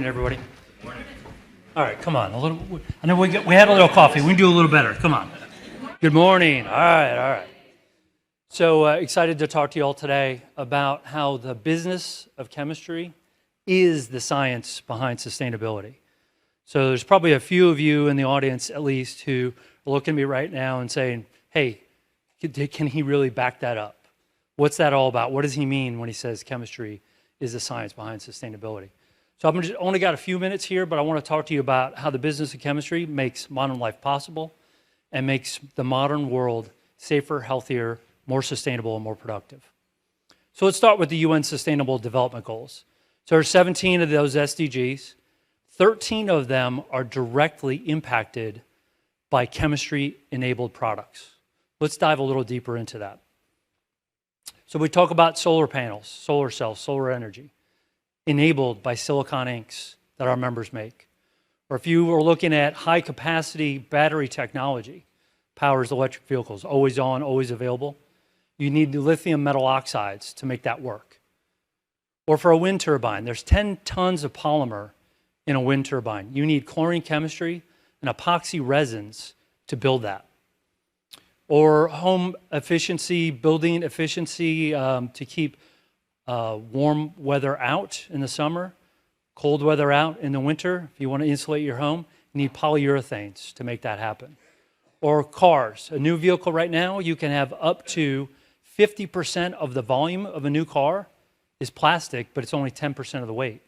everybody. Good morning. All right, come on. I know we had a little coffee. We can do a little better. Come on. Good morning. All right. So excited to talk to you all today about how the business of chemistry is the science behind sustainability. So there's probably a few of you in the audience, at least, who are looking at me right now and saying, hey, can he really back that up? What's that all about? What does he mean when he says chemistry is the science behind sustainability? So I've only got a few minutes here, but I want to talk to you about how the business of chemistry makes modern life possible and makes the modern world safer, healthier, more sustainable, and more productive. So let's start with the UN Sustainable Development Goals. So there are 17 of those SDGs. 13 of them are directly impacted by chemistry-enabled products. Let's dive a little deeper into that. So we talk about solar panels, solar cells, solar energy, enabled by silicon inks that our members make. Or if you are looking at high-capacity battery technology, powers electric vehicles, always on, always available, you need lithium metal oxides to make that work. Or for a wind turbine, there's 10 tons of polymer in a wind turbine. You need chlorine chemistry and epoxy resins to build that. Or home efficiency, building efficiency to keep warm weather out in the summer, cold weather out in the winter. If you want to insulate your home, you need polyurethanes to make that happen. Or cars. A new vehicle right now, you can have up to 50% of the volume of a new car is plastic, but it's only 10% of the weight.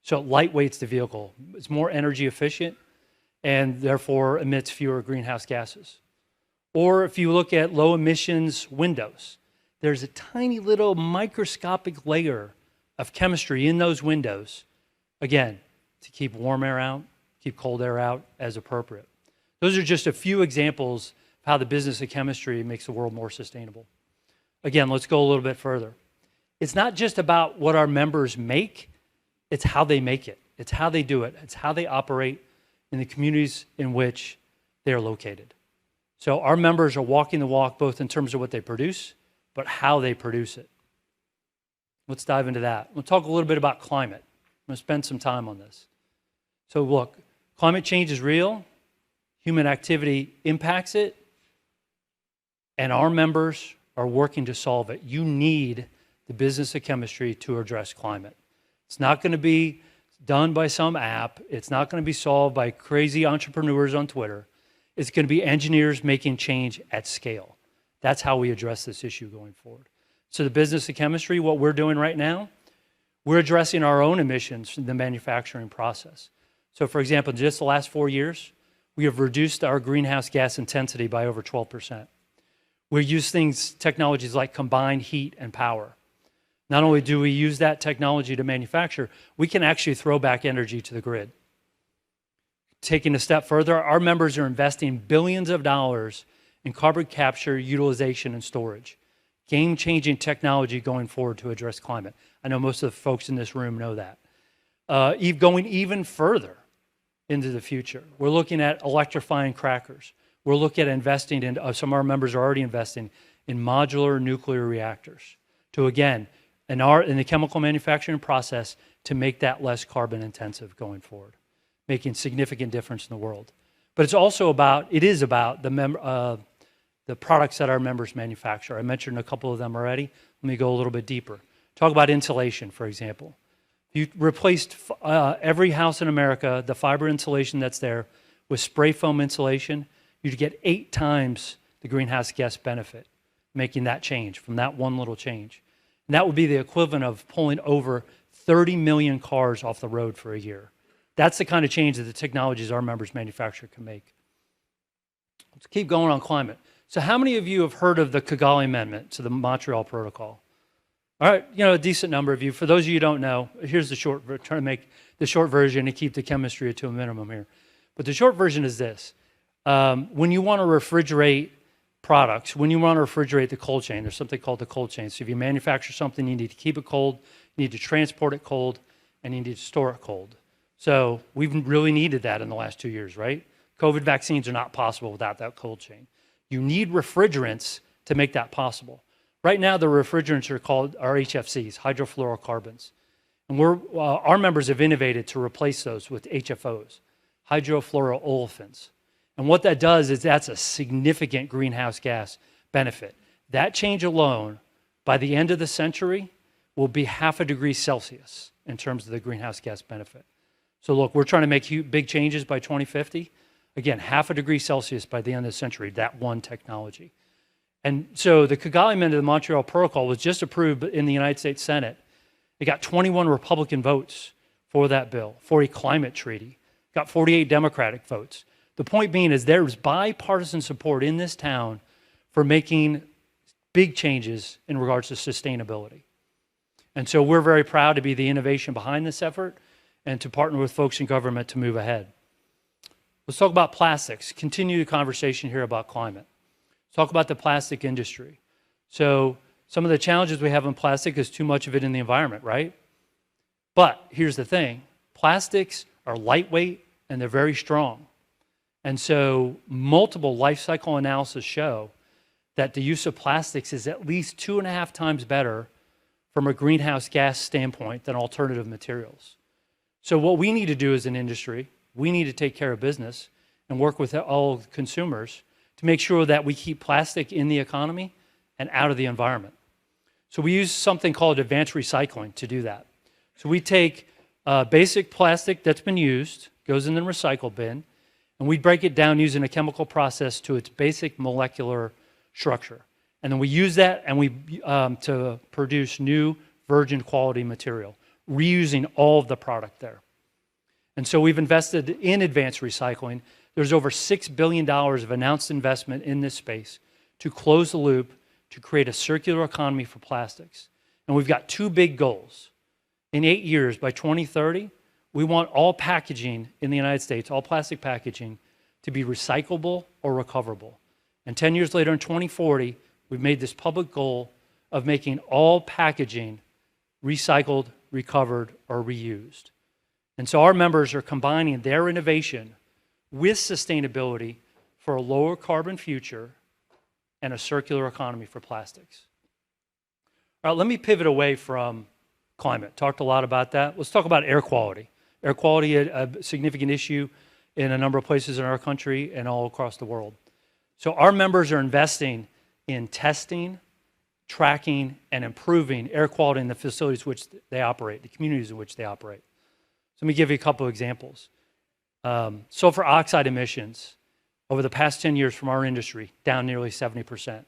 So it lightweights the vehicle. It's more energy efficient and therefore emits fewer greenhouse gases. Or if you look at low emissions windows, there's a tiny little microscopic layer of chemistry in those windows, again, to keep warm air out, keep cold air out as appropriate. Those are just a few examples of how the business of chemistry makes the world more sustainable. Again, let's go a little bit further. It's not just about what our members make, it's how they make it. It's how they do it. It's how they operate in the communities in which they are located. So our members are walking the walk both in terms of what they produce, but how they produce it. Let's dive into that. We'll talk a little bit about climate. I'm going to spend some time on this. So look, climate change is real. Human activity impacts it. And our members are working to solve it. You need the business of chemistry to address climate. It's not going to be done by some app. It's not going to be solved by crazy entrepreneurs on Twitter. It's going to be engineers making change at scale. That's how we address this issue going forward. So the business of chemistry, what we're doing right now, we're addressing our own emissions in the manufacturing process. So for example, in just the last 4 years, we have reduced our greenhouse gas intensity by over 12%. We use technologies like combined heat and power. Not only do we use that technology to manufacture, we can actually throw back energy to the grid. Taking a step further, our members are investing billions of dollars in carbon capture, utilization, and storage. Game-changing technology going forward to address climate. I know most of the folks in this room know that. Going even further into the future, we're looking at electrifying crackers. We're looking at investing in, some of our members are already investing in modular nuclear reactors to, again, in the chemical manufacturing process, to make that less carbon intensive going forward, making significant difference in the world. But it is about the products that our members manufacture. I mentioned a couple of them already. Let me go a little bit deeper. Talk about insulation, for example. You replaced every house in America, the fiber insulation that's there, with spray foam insulation, you'd get 8 times the greenhouse gas benefit, making that change from that one little change. And that would be the equivalent of pulling over 30 million cars off the road for a year. That's the kind of change that the technologies our members manufacture can make. Let's keep going on climate. So how many of you have heard of the Kigali Amendment to the Montreal Protocol? All right, a decent number of you. For those of you who don't know, here's the short, trying to make the short version and keep the chemistry to a minimum here. But the short version is this. When you want to refrigerate products, when you want to refrigerate the cold chain, there's something called the cold chain. So if you manufacture something, you need to keep it cold, you need to transport it cold, and you need to store it cold. So we've really needed that in the last 2 years, right? COVID vaccines are not possible without that cold chain. You need refrigerants to make that possible. Right now, the refrigerants are HFCs, hydrofluorocarbons. And our members have innovated to replace those with HFOs, hydrofluoroolefins. And what that does is that's a significant greenhouse gas benefit. That change alone, by the end of the century, will be 0.5 degrees Celsius in terms of the greenhouse gas benefit. So look, we're trying to make big changes by 2050. Again, 0.5 degree Celsius by the end of the century, that one technology. And so the Kigali Amendment of the Montreal Protocol was just approved in the United States Senate. It got 21 Republican votes for that bill, for a climate treaty. Got 48 Democratic votes. The point being is there's bipartisan support in this town for making big changes in regards to sustainability. And so we're very proud to be the innovation behind this effort and to partner with folks in government to move ahead. Let's talk about plastics. Continue the conversation here about climate. Let's talk about the plastic industry. So some of the challenges we have in plastic is too much of it in the environment, right? But here's the thing. Plastics are lightweight and they're very strong. And so multiple life cycle analysis show that the use of plastics is at least 2.5 times better from a greenhouse gas standpoint than alternative materials. So what we need to do as an industry, we need to take care of business and work with all consumers to make sure that we keep plastic in the economy and out of the environment. So we use something called advanced recycling to do that. So we take basic plastic that's been used, goes in the recycle bin, and we break it down using a chemical process to its basic molecular structure. And then we use that and we to produce new virgin quality material, reusing all of the product there. And so we've invested in advanced recycling. There's over $6 billion of announced investment in this space to close the loop, to create a circular economy for plastics. And we've got 2 big goals. In 8 years, by 2030, we want all packaging in the United States, all plastic packaging, to be recyclable or recoverable. And 10 years later, in 2040, we've made this public goal of making all packaging recycled, recovered, or reused. And so our members are combining their innovation with sustainability for a lower carbon future and a circular economy for plastics. All right, let me pivot away from climate. Talked a lot about that. Let's talk about air quality. Air quality is a significant issue in a number of places in our country and all across the world. So our members are investing in testing, tracking, and improving air quality in the facilities which they operate, the communities in which they operate. So let me give you a couple of examples. Sulfur oxide emissions over the past 10 years from our industry, down nearly 70%.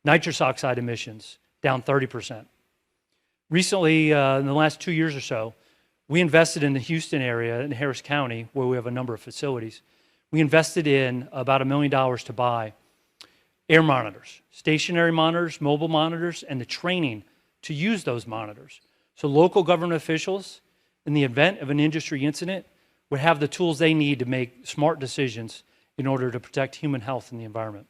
Nitrous oxide emissions, down 30%. Recently, in the last 2 years or so, we invested in the Houston area in Harris County, where we have a number of facilities. We invested in about $1 million to buy air monitors, stationary monitors, mobile monitors, and the training to use those monitors. So local government officials, in the event of an industry incident, would have the tools they need to make smart decisions in order to protect human health and the environment.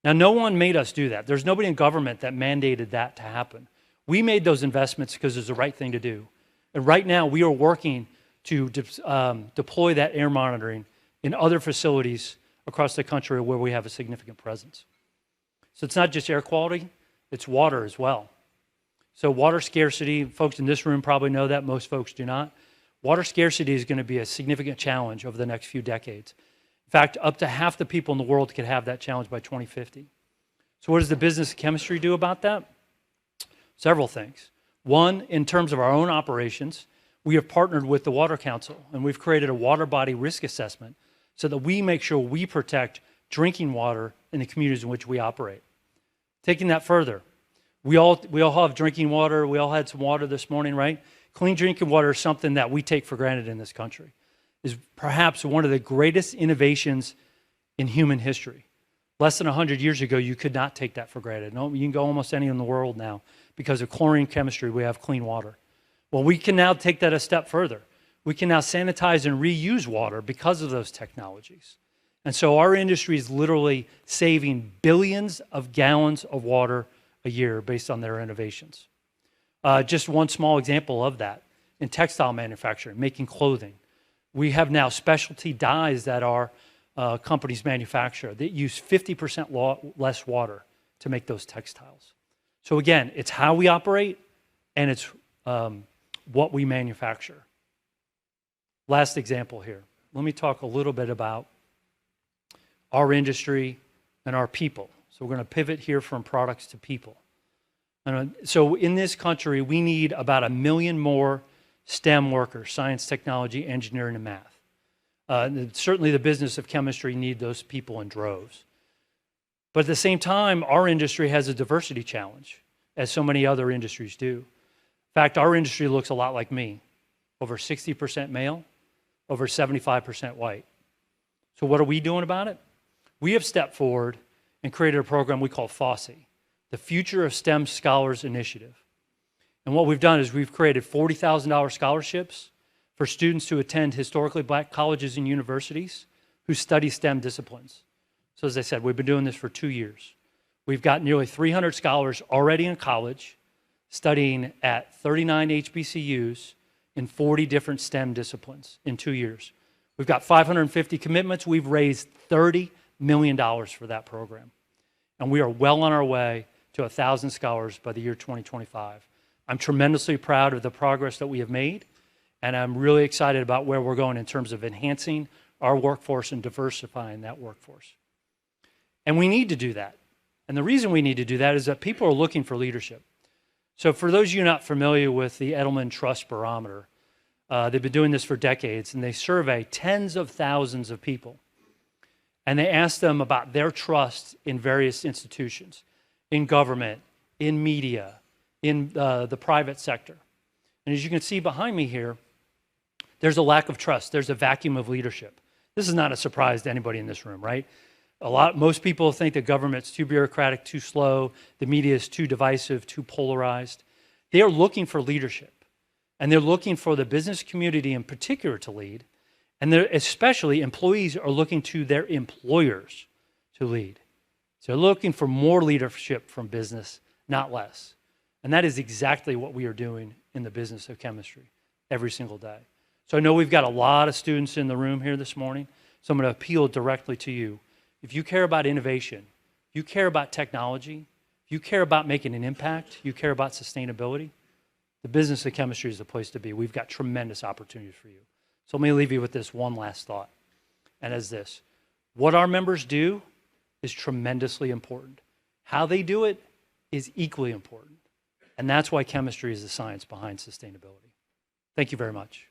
Now, no one made us do that. There's nobody in government that mandated that to happen. We made those investments because it's the right thing to do. And right now, we are working to deploy that air monitoring in other facilities across the country where we have a significant presence. So it's not just air quality, it's water as well. So water scarcity, folks in this room probably know that, most folks do not. Water scarcity is going to be a significant challenge over the next few decades. In fact, up to half the people in the world could have that challenge by 2050. So what does the business of chemistry do about that? Several things. One, in terms of our own operations, we have partnered with the Water Council, and we've created a water body risk assessment so that we make sure we protect drinking water in the communities in which we operate. Taking that further, we all have drinking water. We all had some water this morning, right? Clean drinking water is something that we take for granted in this country. Is perhaps one of the greatest innovations in human history. Less than 100 years ago, you could not take that for granted. No, you can go almost anywhere in the world now. Because of chlorine chemistry, we have clean water. Well, we can now take that a step further. We can now sanitize and reuse water because of those technologies. And so our industry is literally saving billions of gallons of water a year based on their innovations. Just one small example of that, in textile manufacturing, making clothing. We have now specialty dyes that our companies manufacture that use 50% less water to make those textiles. So again, it's how we operate and it's what we manufacture. Last example here. Let me talk a little bit about our industry and our people. So we're going to pivot here from products to people. So in this country, we need about 1 million more STEM workers, science, technology, engineering, and math. Certainly the business of chemistry need those people in droves. But at the same time, our industry has a diversity challenge, as so many other industries do. In fact, our industry looks a lot like me. Over 60% male, over 75% white. So what are we doing about it? We have stepped forward and created a program we call FOSSI, the Future of STEM Scholars Initiative. And what we've done is we've created $40,000 scholarships for students to attend historically black colleges and universities who study STEM disciplines. So as I said, we've been doing this for 2 years. We've got nearly 300 scholars already in college studying at 39 HBCUs in 40 different STEM disciplines in 2 years. We've got 550 commitments. We've raised $30 million for that program. And we are well on our way to 1,000 scholars by the year 2025. I'm tremendously proud of the progress that we have made, and I'm really excited about where we're going in terms of enhancing our workforce and diversifying that workforce. And we need to do that. And the reason we need to do that is that people are looking for leadership. So for those of you not familiar with the Edelman Trust Barometer, they've been doing this for decades, and they survey tens of thousands of people. And they ask them about their trust in various institutions, in government, in media, in the private sector. And as you can see behind me here, there's a lack of trust. There's a vacuum of leadership. This is not a surprise to anybody in this room, right? Most people think the government's too bureaucratic, too slow, the media is too divisive, too polarized. They are looking for leadership, and they're looking for the business community in particular to lead, and especially employees are looking to their employers to lead. So they're looking for more leadership from business, not less. And that is exactly what we are doing in the business of chemistry every single day. So I know we've got a lot of students in the room here this morning, so I'm going to appeal directly to you. If you care about innovation, if you care about technology, if you care about making an impact, you care about sustainability, the business of chemistry is the place to be. We've got tremendous opportunities for you. So let me leave you with this one last thought, and as this. What our members do is tremendously important. How they do it is equally important. And that's why chemistry is the science behind sustainability. Thank you very much.